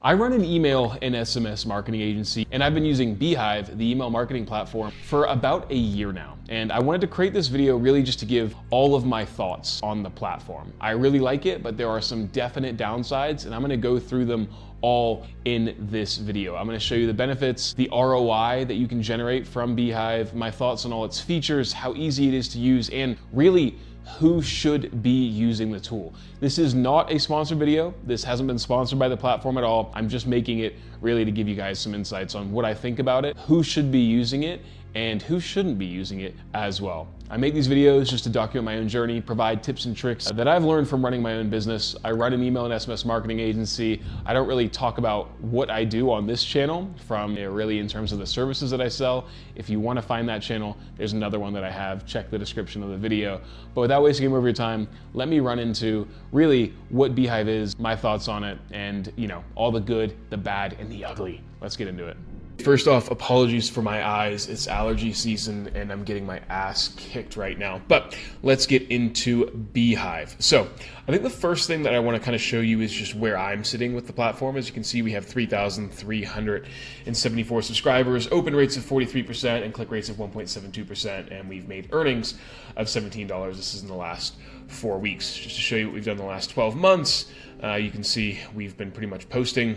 I run an email and SMS marketing agency, and I've been using Beehive, the email marketing platform, for about a year now. And I wanted to create this video really just to give all of my thoughts on the platform. I really like it, but there are some definite downsides, and I'm gonna go through them all in this video. I'm gonna show you the benefits, the ROI that you can generate from Beehive, my thoughts on all its features, how easy it is to use, and really who should be using the tool. This is not a sponsored video. This hasn't been sponsored by the platform at all. I'm just making it really to give you guys some insights on what I think about it, who should be using it, and who shouldn't be using it as well. I make these videos just to document my own journey, provide tips and tricks that I've learned from running my own business. I run an email and SMS marketing agency. I don't really talk about what I do on this channel from really in terms of the services that I sell. If you want to find that channel, there's another one that I have. Check the description of the video. But without wasting any more of your time, let me run into really what Beehive is, my thoughts on it, and all the good, the bad, and the ugly. Let's get into it. First off, apologies for my eyes. It's allergy season and I'm getting my ass kicked right now. But let's get into Beehive. So I think the first thing that I want to kind of show you is just where I'm sitting with the platform. As you can see, we have 3,374 subscribers, open rates of 43%, and click rates of 1.72%. And we've made earnings of $17. This is in the last 4 weeks. Just to show you what we've done in the last 12 months. You can see we've been pretty much posting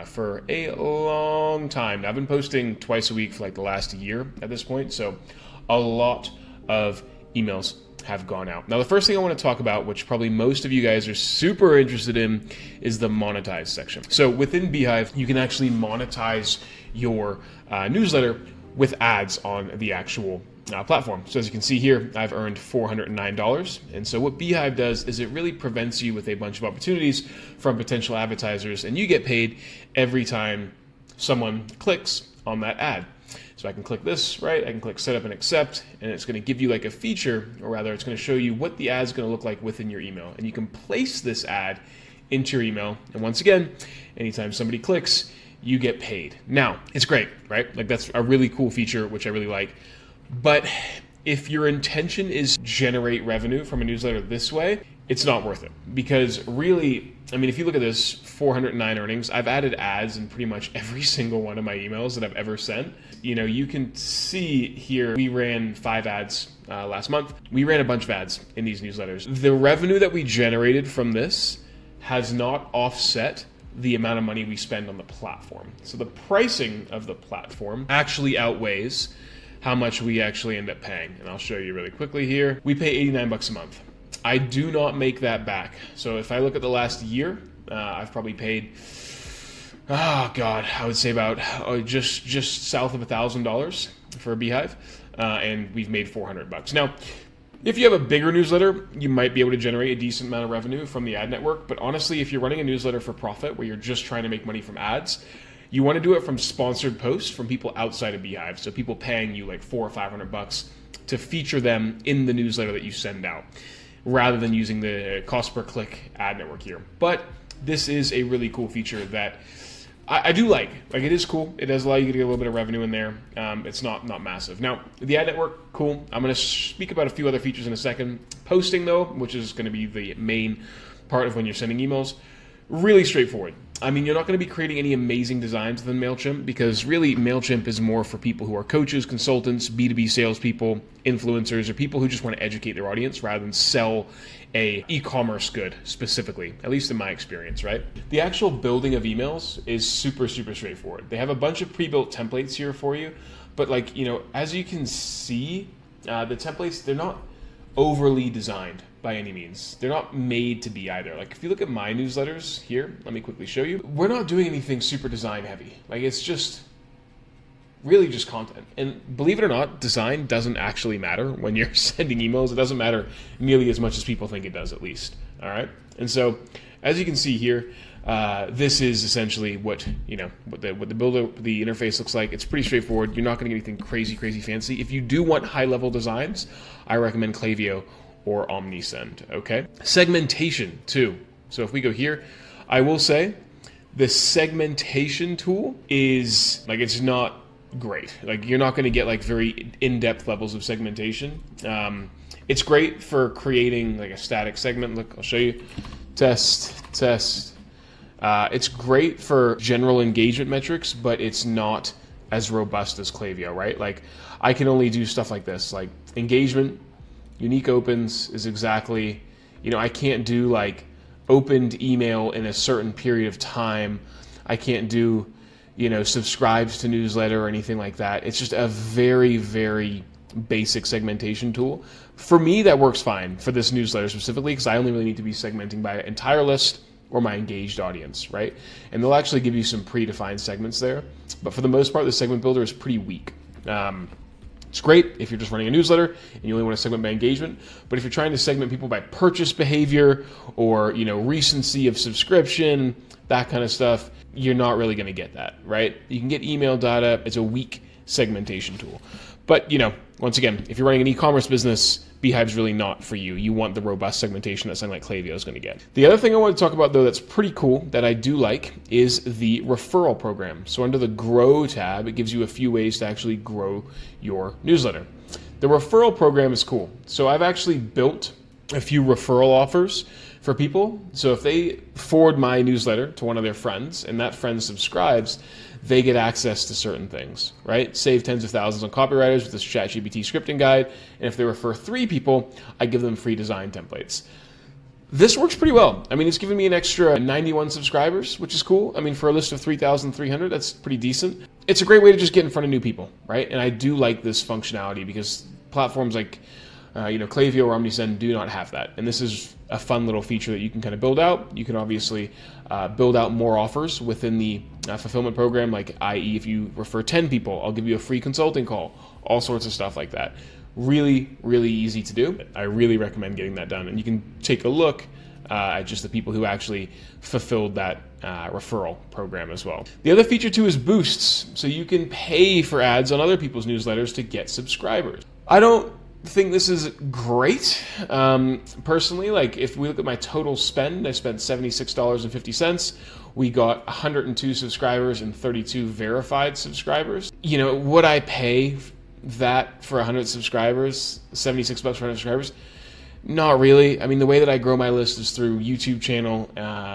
for a long time. Now, I've been posting twice a week for like the last year at this point, so a lot of emails have gone out. Now, the first thing I want to talk about, which probably most of you guys are super interested in, is the monetize section. So within Beehive, you can actually monetize your newsletter with ads on the actual platform. So as you can see here, I've earned $409. And so what Beehive does is it really prevents you with a bunch of opportunities from potential advertisers, and you get paid every time someone clicks on that ad. So I can click this, right? I can click set up and accept, and it's going to give you like a feature, or rather it's going to show you what the ad is going to look like within your email. And you can place this ad into your email. And once again, anytime somebody clicks, you get paid. Now, it's great, right? Like that's a really cool feature, which I really like. But if your intention is generate revenue from a newsletter this way, it's not worth it. Because really, I mean, if you look at this 409 earnings, I've added ads in pretty much every single one of my emails that I've ever sent. You can see here, we ran 5 ads last month. We ran a bunch of ads in these newsletters. The revenue that we generated from this has not offset the amount of money we spend on the platform. So the pricing of the platform actually outweighs how much we actually end up paying. And I'll show you really quickly here. We pay 89 bucks a month. I do not make that back. So if I look at the last year, I've probably paid, I would say about just south of $1,000 for a Beehive, and we've made 400 bucks. Now, if you have a bigger newsletter, you might be able to generate a decent amount of revenue from the ad network. But honestly, if you're running a newsletter for profit where you're just trying to make money from ads, you want to do it from sponsored posts from people outside of Beehive. So people paying you like $400 or $500 to feature them in the newsletter that you send out, rather than using the cost per click ad network here. But this is a really cool feature that I do like. Like, it is cool. It does allow you to get a little bit of revenue in there. It's not massive. Now, the ad network, cool. I'm going to speak about a few other features in a second. Posting though, which is going to be the main part of when you're sending emails, really straightforward. I mean, you're not going to be creating any amazing designs than MailChimp, because really MailChimp is more for people who are coaches, consultants, B2B salespeople, influencers, or people who just want to educate their audience rather than sell a e-commerce good specifically, at least in my experience, right? The actual building of emails is super straightforward. They have a bunch of pre-built templates here for you, but as you can see, the templates, they're not overly designed by any means. They're not made to be either. Like, if you look at my newsletters here, let me quickly show you. We're not doing anything super design heavy. Like, it's just really just content. And believe it or not, design doesn't actually matter when you're sending emails. It doesn't matter nearly as much as people think it does, at least. All right. And so, as you can see here, this is essentially what the builder, the interface looks like. It's pretty straightforward. You're not going to get anything crazy fancy. If you do want high level designs, I recommend Klaviyo or Omnisend. Okay. Segmentation too. So if we go here, I will say the segmentation tool is like, it's not great. Like, you're not going to get like very in-depth levels of segmentation. It's great for creating like a static segment. Look, I'll show you. Test. It's great for general engagement metrics, but it's not as robust as Klaviyo, right? Like I can only do stuff like this, like engagement, unique opens is exactly, I can't do like opened email in a certain period of time. I can't do, subscribes to newsletter or anything like that. It's just a very, very basic segmentation tool. For me, that works fine for this newsletter specifically because I only really need to be segmenting by entire list or my engaged audience, right? And they'll actually give you some predefined segments there. But for the most part, the segment builder is pretty weak. It's great if you're just running a newsletter and you only want to segment by engagement. But if you're trying to segment people by purchase behavior or recency of subscription, that kind of stuff, you're not really going to get that, right? You can get email data. It's a weak segmentation tool. But once again, if you're running an e-commerce business, Beehive's really not for you. You want the robust segmentation that something like Klaviyo is going to get. The other thing I want to talk about, though, that's pretty cool that I do like is the referral program. So under the Grow tab, it gives you a few ways to actually grow your newsletter. The referral program is cool. So I've actually built a few referral offers for people. So if they forward my newsletter to one of their friends and that friend subscribes, they get access to certain things, right? Save tens of thousands on copywriters with this ChatGPT scripting guide. And if they refer 3 people, I give them free design templates. This works pretty well. I mean, it's given me an extra 91 subscribers, which is cool. I mean, for a list of 3,300, that's pretty decent. It's a great way to just get in front of new people, right? And I do like this functionality because platforms like Klaviyo or Omnisend do not have that. And this is a fun little feature that you can kind of build out. You can obviously build out more offers within the fulfillment program, like i.e. if you refer 10 people, I'll give you a free consulting call, all sorts of stuff like that. Really, really easy to do. I really recommend getting that done. And you can take a look at just the people who actually fulfilled that referral program as well. The other feature too is boosts. So you can pay for ads on other people's newsletters to get subscribers. I don't think this is great. Personally, like if we look at my total spend, I spent $76.50. We got 102 subscribers and 32 verified subscribers. Would I pay that for 100 subscribers, 76 bucks for 100 subscribers? Not really. I mean, the way that I grow my list is through YouTube channel,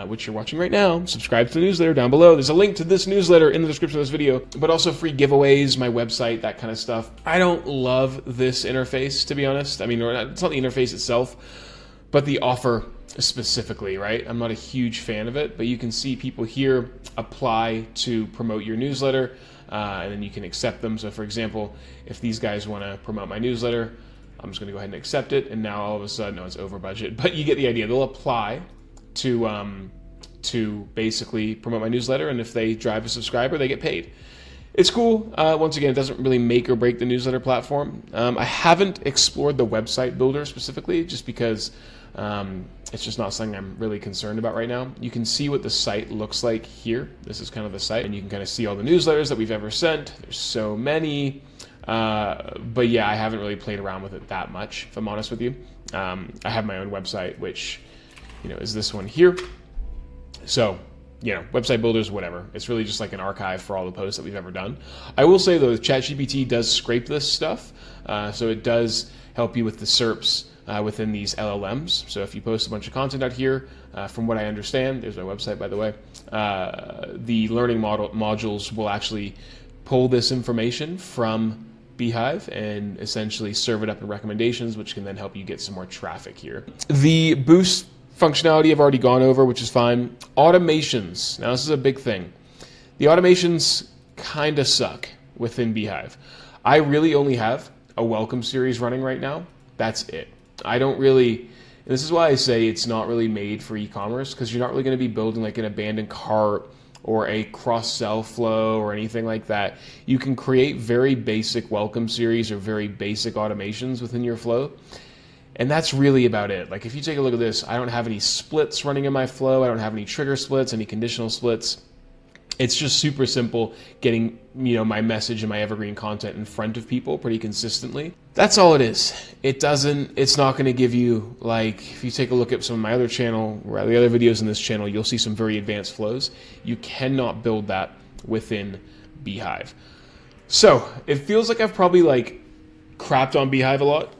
which you're watching right now. Subscribe to the newsletter down below. There's a link to this newsletter in the description of this video, but also free giveaways, my website, that kind of stuff. I don't love this interface, to be honest. I mean, it's not the interface itself, but the offer specifically, right? I'm not a huge fan of it, but you can see people here apply to promote your newsletter, and then you can accept them. So for example, if these guys want to promote my newsletter, I'm just going to go ahead and accept it, and now all of a sudden, no, it's over budget. But you get the idea. They'll apply to basically promote my newsletter, and if they drive a subscriber, they get paid. It's cool. Once again, it doesn't really make or break the newsletter platform. I haven't explored the website builder specifically, just because it's just not something I'm really concerned about right now. You can see what the site looks like here. This is kind of the site, and you can kind of see all the newsletters that we've ever sent. There's so many. But yeah, I haven't really played around with it that much, if I'm honest with you. I have my own website, which, is this one here. So, website builders, whatever. It's really just like an archive for all the posts that we've ever done. I will say though, ChatGPT does scrape this stuff. So it does help you with the SERPs within these LLMs. So if you post a bunch of content out here, from what I understand, there's my website, by the way, the learning modules will actually pull this information from Beehive and essentially serve it up in recommendations, which can then help you get some more traffic here. The boost functionality I've already gone over, which is fine. Automations. Now this is a big thing. The automations kind of suck within Beehive. I really only have a welcome series running right now. That's it. I don't really, and this is why I say it's not really made for e-commerce, because you're not really going to be building like an abandoned cart or a cross-sell flow or anything like that. You can create very basic welcome series or very basic automations within your flow. And that's really about it. Like if you take a look at this, I don't have any splits running in my flow. I don't have any trigger splits, any conditional splits. It's just super simple getting, my message and my evergreen content in front of people pretty consistently. That's all it is. It's not going to give you, like, if you take a look at some of my other channel, or the other videos in this channel, you'll see some very advanced flows. You cannot build that within Beehive. So it feels like I've probably crapped on Beehive a lot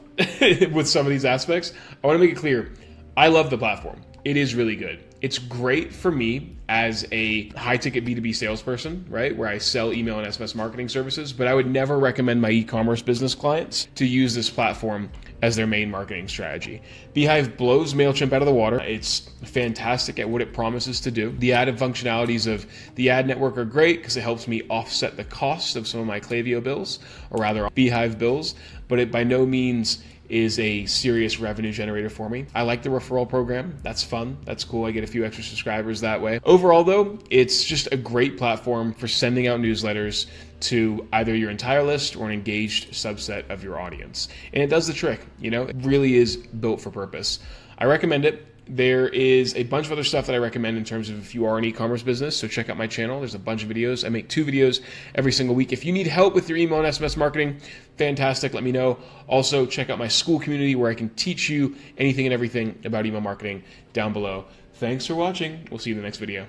with some of these aspects. I want to make it clear. I love the platform. it is really good. It's great for me as a high-ticket B2B salesperson, right, where I sell email and SMS marketing services, but I would never recommend my e-commerce business clients to use this platform as their main marketing strategy. Beehive blows MailChimp out of the water. It's fantastic at what it promises to do. The added functionalities of the ad network are great because it helps me offset the cost of some of my Klaviyo bills, or rather Beehive bills, but it by no means is a serious revenue generator for me. I like the referral program. That's fun. That's cool. I get a few extra subscribers that way. Overall though, it's just a great platform for sending out newsletters to either your entire list or an engaged subset of your audience. And it does the trick, it really is built for purpose. I recommend it. There is a bunch of other stuff that I recommend in terms of if you are an e-commerce business, so check out my channel. There's a bunch of videos. I make 2 videos every single week. If you need help with your email and SMS marketing, fantastic, let me know. Also, check out my school community where I can teach you anything and everything about email marketing down below. Thanks for watching. We'll see you in the next video.